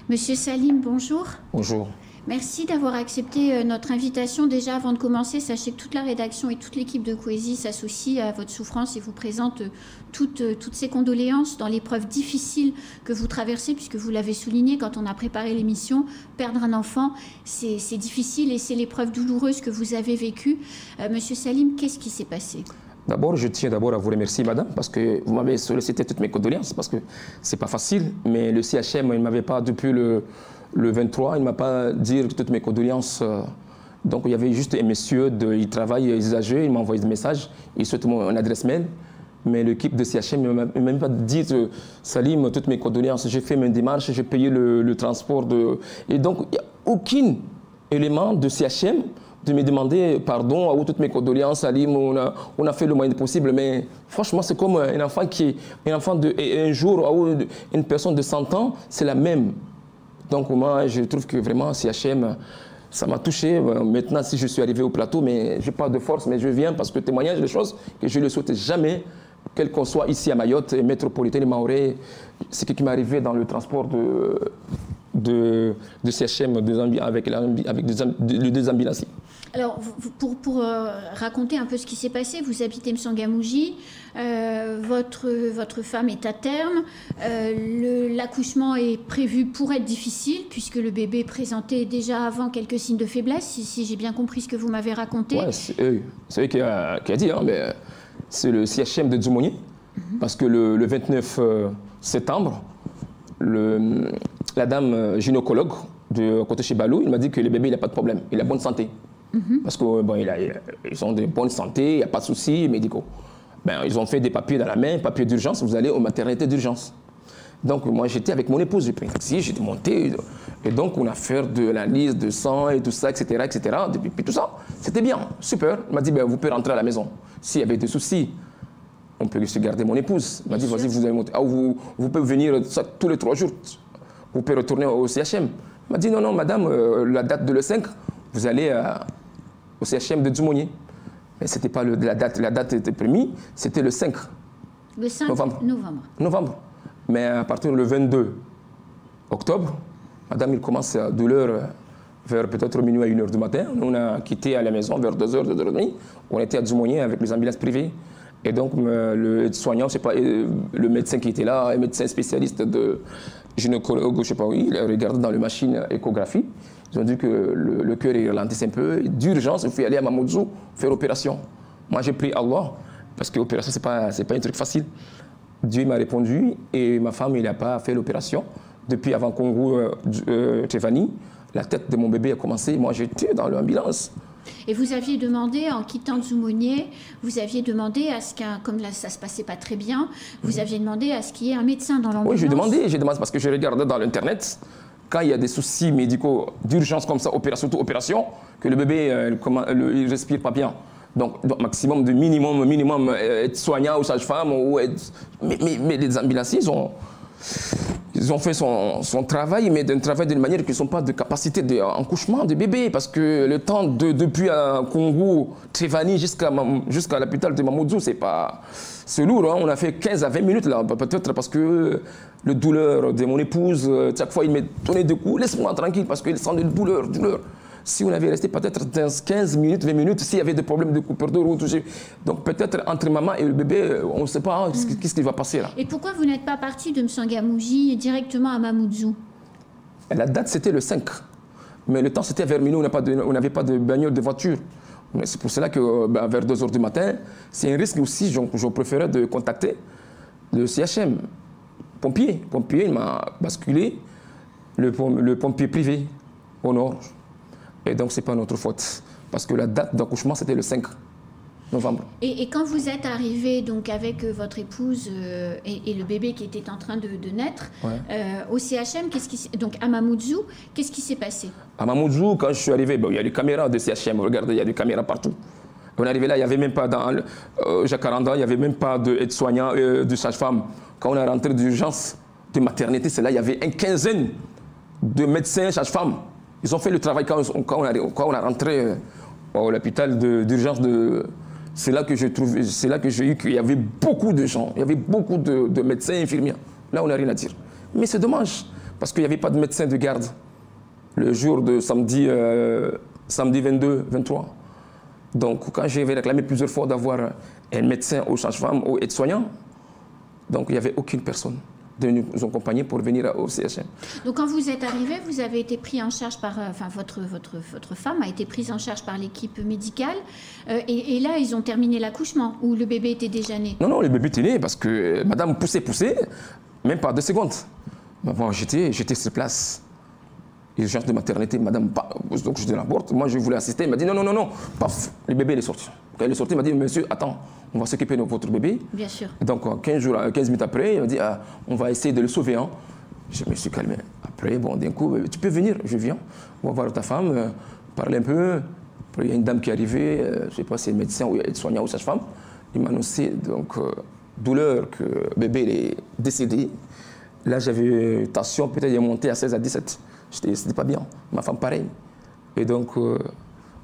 Monsieur Salim, bonjour. Bonjour. Merci d'avoir accepté notre invitation. Déjà, avant de commencer, sachez que toute la rédaction et toute l'équipe de Coésie s'associe à votre souffrance et vous présente toutes ses condoléances dans l'épreuve difficile que vous traversez, puisque vous l'avez souligné quand on a préparé l'émission, perdre un enfant, c'est difficile et c'est l'épreuve douloureuse que vous avez vécue. Monsieur Salim, qu'est-ce qui s'est passé ? D'abord, je tiens d'abord à vous remercier, madame, parce que vous m'avez sollicité toutes mes condoléances, parce que c'est pas facile, mais le CHM, il ne m'avait pas, depuis le 23, il ne m'a pas dit toutes mes condoléances. Donc, il y avait juste un monsieur, il travaille, il est âgé, il m'a envoyé des messages, il souhaite mon adresse mail, mais l'équipe de CHM ne m'a même pas dit, Salim, toutes mes condoléances, j'ai fait mes démarches, j'ai payé le transport. Et donc, il n'y a aucun élément de CHM de me demander pardon ou toutes mes condoléances, Salim, on a fait le moyen possible, mais franchement, c'est comme un enfant un jour ou une personne de 100 ans, c'est la même. Donc moi, je trouve que vraiment, CHM, ça m'a touché. Maintenant, si je suis arrivé au plateau, mais je n'ai pas de force, mais je viens parce que témoignage des choses que je ne le souhaite jamais, quel qu'on soit ici à Mayotte, métropolitaine et Maoré, c'est ce qui m'est arrivé dans le transport de CHM avec les deux ambulances. Alors, pour raconter un peu ce qui s'est passé, vous habitez M'Sangamouji, votre femme est à terme, l'accouchement est prévu pour être difficile, puisque le bébé présentait déjà avant quelques signes de faiblesse, si j'ai bien compris ce que vous m'avez raconté. Oui, c'est eux qui a dit, hein, mais c'est le CHM de Djoumogné, parce que le 29 septembre, la dame gynécologue de côté chez Balou, il m'a dit que le bébé, il n'a pas de problème, il a bonne santé. Parce qu'ils ont de bonne santé, il n'y a pas de soucis médicaux. Ils ont fait des papiers dans la main, papiers d'urgence, vous allez aux maternités d'urgence. Donc moi j'étais avec mon épouse, j'ai pris un taxi, j'étais monté, et donc on a fait de l'analyse de sang et tout ça, etc. Depuis tout ça, c'était bien, super. Il m'a dit, vous pouvez rentrer à la maison. S'il y avait des soucis, on peut se garder mon épouse. Il m'a dit, vas-y, vous allez monter. Vous pouvez venir tous les 3 jours, vous pouvez retourner au CHM. Il m'a dit, non, madame, la date de le 5, vous allez au CHM de Djoumogné. Mais ce n'était pas la date était prévue, c'était le 5. Le 5 novembre. Mais à partir du 22 octobre, madame, il commence à douleur vers peut-être minuit à 1h du matin. Nous, on a quitté à la maison vers 2h, 2h30. On était à Djoumogné avec les ambulances privées. Et donc, le soignant, c'est pas le médecin qui était là, un médecin spécialiste de gynécologue, je ne sais pas où, il a regardé dans les machines échographie. Ils ont dit que le cœur ralentissait un peu. D'urgence, il faut aller à Mamoudzou faire opération. Moi, j'ai pris Allah, parce que l'opération, ce n'est pas un truc facile. Dieu m'a répondu et ma femme, il n'a pas fait l'opération. Depuis avant Congo Tchevani, la tête de mon bébé a commencé. Moi, j'étais dans l'ambulance. Et vous aviez demandé, en quittant Djoumogné, vous aviez demandé à ce qu'un, comme là ça se passait pas très bien, vous aviez demandé à ce qu'il y ait un médecin dans l'ambulance. Oui, j'ai demandé parce que je regardais dans l'internet, quand il y a des soucis médicaux d'urgence comme ça, surtout opération, que le bébé il respire pas bien. Donc maximum de minimum être soignant ou sage-femme mais les ambulanciers ils ont fait son travail, mais d'un travail d'une manière qui ne sont pas de capacité d'accouchement de bébé, parce que le temps depuis Congo, Trévani jusqu'à l'hôpital de Mamoudzou, c'est lourd, hein? On a fait 15 à 20 minutes là, peut-être parce que le douleur de mon épouse, chaque fois il me donnait des coups, laisse-moi tranquille, parce qu'il sent une douleur. Si on avait resté peut-être 15 minutes, 20 minutes, s'il y avait des problèmes de coupure de route, donc peut-être entre maman et le bébé, on ne sait pas qu'est-ce qui va passer là. Et pourquoi vous n'êtes pas parti de M'Sangamouji directement à Mamoudzou? La date c'était le 5, mais le temps c'était vers minuit, on n'avait pas de bagnole de voiture. C'est pour cela que vers 2h du matin, c'est un risque aussi, je préférais de contacter le CHM, pompier. Il m'a basculé le pompier privé au nord. Et donc, ce n'est pas notre faute. Parce que la date d'accouchement, c'était le 5 novembre. Et quand vous êtes arrivé donc, avec votre épouse et le bébé qui était en train de naître, au CHM, donc à Mamoudzou, qu'est-ce qui s'est passé? À Mamoudzou, quand je suis arrivé, il y a des caméras de CHM. Regardez, il y a des caméras partout. On est arrivé là, il n'y avait même pas dans Jacaranda, il n'y avait même pas d'aide-soignant, de sage-femme. Quand on est rentré d'urgence de maternité, c'est là, il y avait une quinzaine de médecins, sages-femmes. Ils ont fait le travail quand on est rentré à l'hôpital d'urgence. C'est là que j'ai eu qu'il y avait beaucoup de gens, il y avait beaucoup de médecins, infirmiers. Là, on n'a rien à dire. Mais c'est dommage, parce qu'il n'y avait pas de médecin de garde le jour de samedi 22, 23. Donc, quand j'avais réclamé plusieurs fois d'avoir un médecin au sage-femme, au aide-soignant, donc il n'y avait aucune personne de nous accompagner pour venir au CHM. Donc quand vous êtes arrivé, vous avez été pris en charge par, enfin votre femme a été prise en charge par l'équipe médicale, et là ils ont terminé l'accouchement, ou le bébé était déjà né? Non, le bébé était né parce que madame poussait, même pas 2 secondes. Bon, j'étais sur place. Urgence de maternité, madame, donc je l'aborde. Moi, je voulais assister. Elle m'a dit non, paf, le bébé il est sorti. Quand il est sorti, il m'a dit, monsieur, attends, on va s'occuper de votre bébé. Bien sûr. Donc, 15 minutes après, il m'a dit, on va essayer de le sauver. Hein. Je me suis calmé. Après, bon, d'un coup, tu peux venir, je viens. On va voir ta femme, parler un peu. Après, il y a une dame qui est arrivée, je ne sais pas si c'est médecin ou aide-soignant ou sage-femme. Il m'a annoncé, donc, douleur, que le bébé il est décédé. Là, j'avais une tension, peut-être il est monté à 16 à 17. C'était pas bien. Ma femme, pareil. Et donc,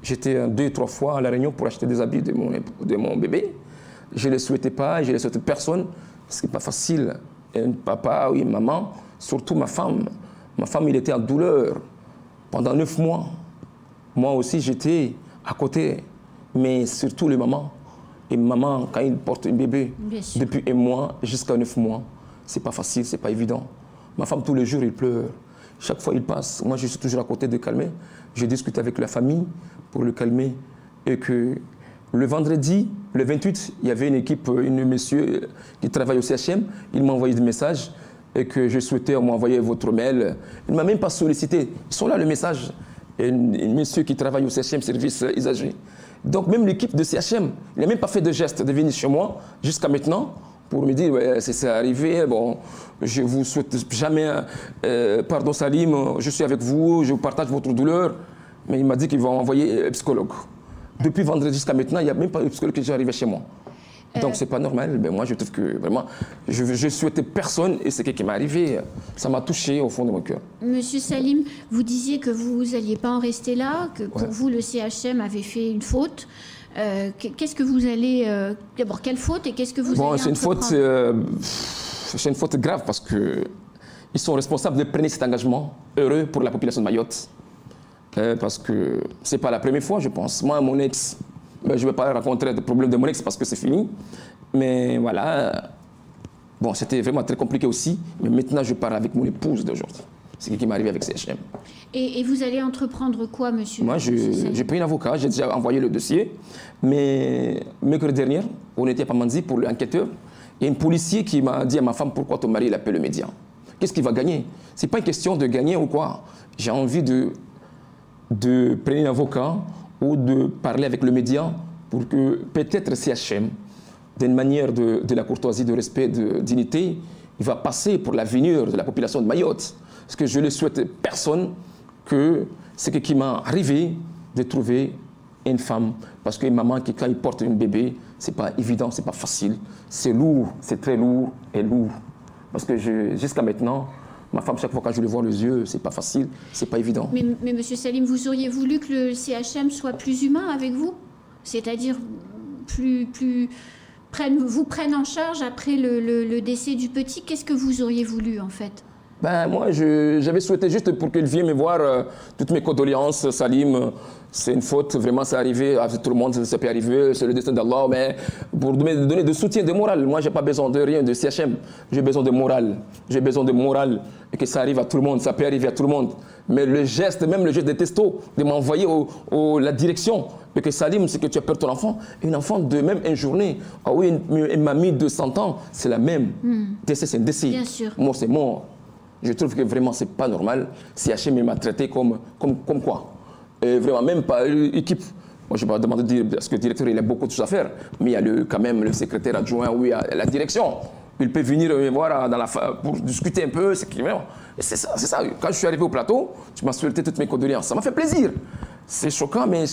j'étais 2-3 fois à La Réunion pour acheter des habits de mon bébé. Je ne le souhaitais pas, je ne le souhaitais personne. Ce n'est pas facile. Un papa ou une maman, surtout ma femme. Ma femme, il était en douleur pendant 9 mois. Moi aussi, j'étais à côté. Mais surtout les mamans. Et maman, quand il porte un bébé, depuis 1 mois jusqu'à 9 mois, c'est pas facile, c'est pas évident. Ma femme, tous les jours, il pleure. Chaque fois, il passe. Moi, je suis toujours à côté de calmer. Je discute avec la famille pour le calmer. Et que le vendredi, le 28, il y avait une équipe, un monsieur qui travaille au CHM. Il m'a envoyé des messages et que je souhaitais m'envoyer votre mail. Il ne m'a même pas sollicité. Ils sont là, le message. Et un monsieur qui travaille au CHM, service usager. Donc, même l'équipe de CHM, il n'a même pas fait de geste de venir chez moi jusqu'à maintenant, pour me dire, ouais, c'est arrivé, bon, je vous souhaite jamais, pardon Salim, je suis avec vous, je partage votre douleur. Mais il m'a dit qu'il va envoyer un psychologue. Depuis vendredi jusqu'à maintenant, il n'y a même pas de psychologue qui est arrivé chez moi. Donc c'est pas normal. Mais moi, je trouve que vraiment, je souhaitais personne et c'est ce qui m'est arrivé. Ça m'a touché au fond de mon cœur. Monsieur Salim, vous disiez que vous n'alliez pas en rester là, que pour vous, le CHM avait fait une faute. Qu'est-ce que vous allez... D'abord, quelle faute et qu'est-ce que vous allez c'est une faute grave parce qu'ils sont responsables de prendre cet engagement heureux pour la population de Mayotte. Parce que ce n'est pas la première fois, je pense. Moi, mon ex, je ne vais pas raconter le problème de mon ex parce que c'est fini. Mais voilà, bon, c'était vraiment très compliqué aussi. Mais maintenant, je pars avec mon épouse d'aujourd'hui. C'est ce qui m'est arrivé avec CHM. Et vous allez entreprendre quoi, monsieur? Moi, j'ai pris un avocat, j'ai déjà envoyé le dossier. Mais mercredi dernier, on était à Pamandzi pour l'enquêteur. Il y a un policier qui m'a dit à ma femme, pourquoi ton mari l'appelle le média? Qu'est-ce qu'il va gagner? Ce n'est pas une question de gagner ou quoi. J'ai envie de prendre un avocat ou de parler avec le média pour que peut-être CHM, d'une manière de la courtoisie, de respect, de dignité, il va passer pour l'avenir de la population de Mayotte. Parce que je ne souhaite personne que ce qui m'est arrivé de trouver une femme. Parce qu'une maman qui, quand il porte un bébé, ce n'est pas évident, ce n'est pas facile. C'est lourd, c'est très lourd et lourd. Parce que jusqu'à maintenant, ma femme, chaque fois que je le vois les yeux, c'est pas facile, c'est pas évident. Mais monsieur Salim, vous auriez voulu que le CHM soit plus humain avec vous? C'est-à-dire vous prenne en charge après le décès du petit? Qu'est-ce que vous auriez voulu en fait? Moi, j'avais souhaité juste pour qu'il vienne me voir, toutes mes condoléances, Salim, c'est une faute, vraiment, c'est arrivé à tout le monde, ça peut arriver, c'est le destin d'Allah, mais pour me donner de soutien, de morale, moi, je n'ai pas besoin de rien, de CHM, j'ai besoin de morale, et que ça arrive à tout le monde, ça peut arriver à tout le monde. Mais le geste, même le geste de testo, de m'envoyer la direction, et que Salim, c'est que tu as perdu ton enfant, un enfant de même une journée, ah oui, une mamie de 100 ans, c'est la même, décès, c'est un décès, bien sûr. Mort, c'est mort. Je trouve que vraiment, ce n'est pas normal. CHM m'a traité comme quoi. Et vraiment, même pas l'équipe. Moi, je ne vais pas demander de dire, parce que le directeur, il a beaucoup de choses à faire. Mais il y a quand même le secrétaire adjoint, oui, à la direction. Il peut venir me voir pour discuter un peu. C'est ça. Quand je suis arrivé au plateau, tu m'as souhaité toutes mes condoléances. Ça m'a fait plaisir. C'est choquant, mais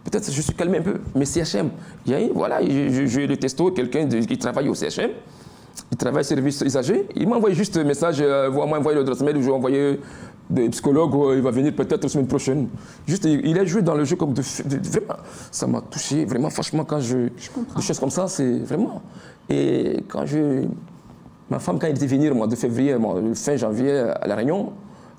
peut-être je suis calmé un peu. Mais CHM, j'ai le testo, quelqu'un qui travaille au CHM. Il travaille service usager. Il m'a envoyé juste un message, m'a envoyé l'adresse mail où je vais envoyer des psychologues, il va venir peut-être la semaine prochaine. Juste, il a joué dans le jeu comme vraiment, ça m'a touché, vraiment, franchement, quand des choses comme ça, c'est vraiment. Et quand je Ma femme, quand elle était venue au mois de février, fin janvier, à La Réunion,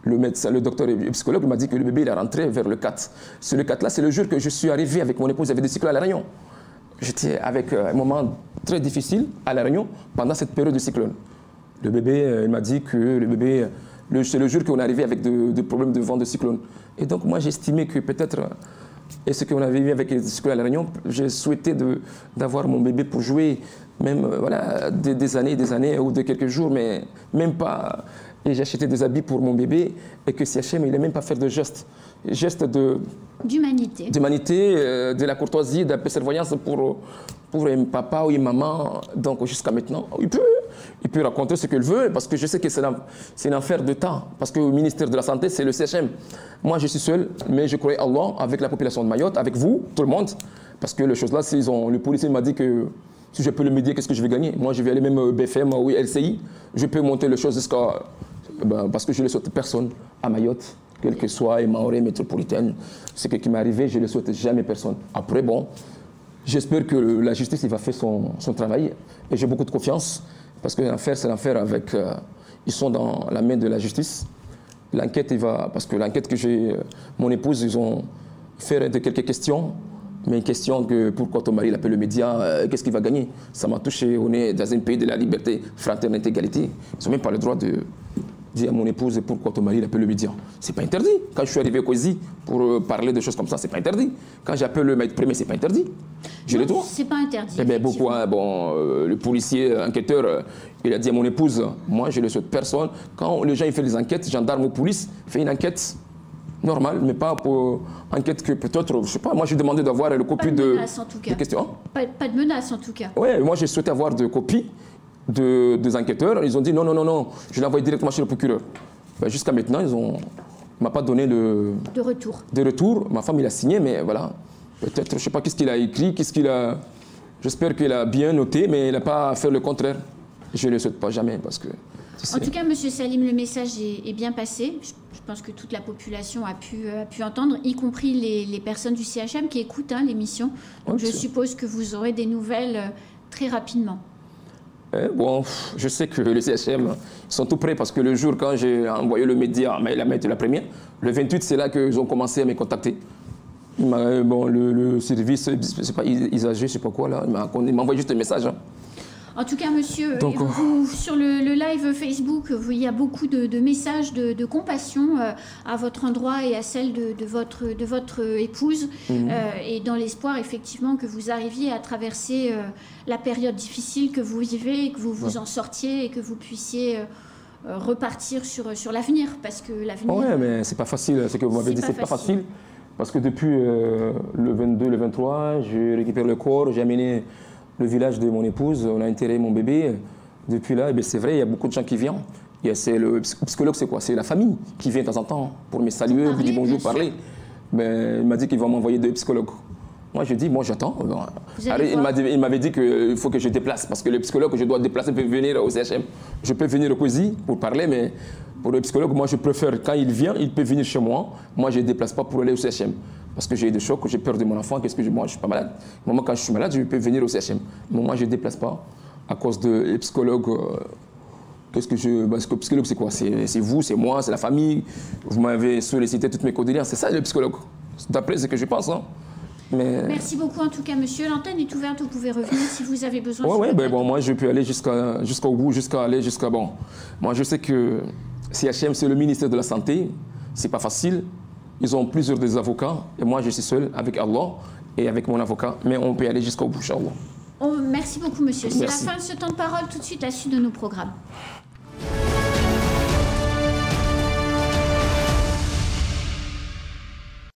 le médecin, le docteur et le psychologue m'a dit que le bébé il est rentré vers le 4. C'est le 4 là, c'est le jour que je suis arrivé avec mon épouse, il y avait des cyclones à La Réunion. J'étais avec un moment très difficile à La Réunion pendant cette période de cyclone. Le bébé, il m'a dit que le bébé, c'est le jour qu'on est arrivé avec des problèmes de vent de cyclone. Et donc moi j'estimais que peut-être, et ce qu'on avait vu avec les cyclones à La Réunion, j'ai souhaité d'avoir mon bébé pour jouer, même voilà, des années ou de quelques jours, mais même pas. Et j'ai acheté des habits pour mon bébé et que CHM, il n'a même pas fait de gestes d'humanité, de la courtoisie, de la persévérance pour un papa ou une maman. Donc jusqu'à maintenant, il peut raconter ce qu'il veut parce que je sais que c'est une affaire de temps. Parce que le ministère de la Santé, c'est le CHM. Moi, je suis seul, mais je crois Allah avec la population de Mayotte, avec vous, tout le monde. Parce que les choses là, le policier m'a dit que si je peux le médier, qu'est-ce que je vais gagner? Moi, je vais aller même BFM ou LCI. Je peux monter les choses jusqu'à... parce que je ne le souhaite personne à Mayotte, quel que soit, et Maoré métropolitaine. Ce qui m'est arrivé, je ne le souhaite jamais personne. Après, bon, j'espère que la justice va faire son travail. Et j'ai beaucoup de confiance, parce que l'affaire, c'est l'affaire avec... ils sont dans la main de la justice. L'enquête, parce que l'enquête que j'ai... mon épouse, ils ont fait quelques questions. Mais une question que pourquoi ton mari l'appelle le média, qu'est-ce qu'il va gagner? Ça m'a touché, on est dans un pays de la liberté, fraternité, égalité. Ils n'ont même pas le droit de dire à mon épouse pourquoi ton mari l'appelle le média. C'est pas interdit. Quand je suis arrivé au COESI pour parler de choses comme ça, c'est pas interdit. Quand j'appelle le maître premier, c'est pas interdit. J'ai le droit. C'est pas interdit. Eh bien, pourquoi le policier enquêteur, il a dit à mon épouse, moi je ne le souhaite personne. Quand les gens ils font des enquêtes, gendarmes ou police, fait une enquête normale, mais pas pour enquête que peut-être, je sais pas, moi j'ai demandé d'avoir le copie de questions. Pas de menace en tout cas. Oui, moi j'ai souhaité avoir des copies des enquêteurs. Ils ont dit non, je l'envoie directement chez le procureur. Ben, jusqu'à maintenant, ne m'ont pas donné de retour. Ma femme, il a signé, mais voilà. Peut-être, je ne sais pas qu'est-ce qu'il a écrit, j'espère qu'il a bien noté, mais il n'a pas fait le contraire. Je ne le souhaite pas jamais parce que... En tout cas, M. Salim, le message est bien passé. Je pense que toute la population a pu entendre, y compris les personnes du CHM qui écoutent l'émission. Donc je suppose que vous aurez des nouvelles très rapidement. Bon, je sais que le CHM sont tout prêts parce que le jour quand j'ai envoyé le média, la maître la première, le 28, c'est là qu'ils ont commencé à me contacter. Le service, je ne sais pas, Isagé, je ne sais pas quoi, là, il m'a envoyé juste un message. En tout cas, monsieur, sur le live Facebook, il y a beaucoup de messages de compassion à votre endroit et à celle de votre épouse, et dans l'espoir, effectivement, que vous arriviez à traverser la période difficile que vous vivez, et que vous vous en sortiez et que vous puissiez repartir sur l'avenir, parce que l'avenir... Oui, mais c'est pas facile, ce que vous m'avez dit, c'est pas facile, parce que depuis le 22, le 23, je récupère le corps, j'ai amené... le village de mon épouse, on a enterré mon bébé. Depuis là, c'est vrai, il y a beaucoup de gens qui viennent. Le psychologue, c'est quoi? C'est la famille qui vient de temps en temps pour me saluer, me dire bonjour, parler. Mais il m'a dit qu'il va m'envoyer deux psychologues. Moi, je dis, moi, j'attends. Il m'avait dit qu'il faut que je déplace, parce que le psychologue que je dois déplacer peut venir au CHM. Je peux venir au COESI pour parler, mais pour le psychologue, moi, je préfère, quand il vient, il peut venir chez moi. Moi, je ne déplace pas pour aller au CHM. Parce que j'ai des chocs, j'ai peur de mon enfant, moi, je suis pas malade. Moi, quand je suis malade, je peux venir au CHM. Mais moi, je ne déplace pas à cause de psychologues. Parce que le psychologue, c'est quoi? C'est vous, c'est moi, c'est la famille. Vous m'avez sollicité toutes mes condoléances. C'est ça, le psychologue. D'après ce que je pense. Mais... Merci beaucoup, en tout cas, monsieur. L'antenne est ouverte, vous pouvez revenir si vous avez besoin. Oui, moi, je peux aller jusqu'au bout, bon. Moi, je sais que CHM, c'est le ministère de la Santé. C'est pas facile. Ils ont plusieurs des avocats. Et moi, je suis seul avec Allah et avec mon avocat. Mais on peut aller jusqu'au bout, Inch'Allah. Merci beaucoup, monsieur. C'est la fin de ce temps de parole. Tout de suite, la suite de nos programmes.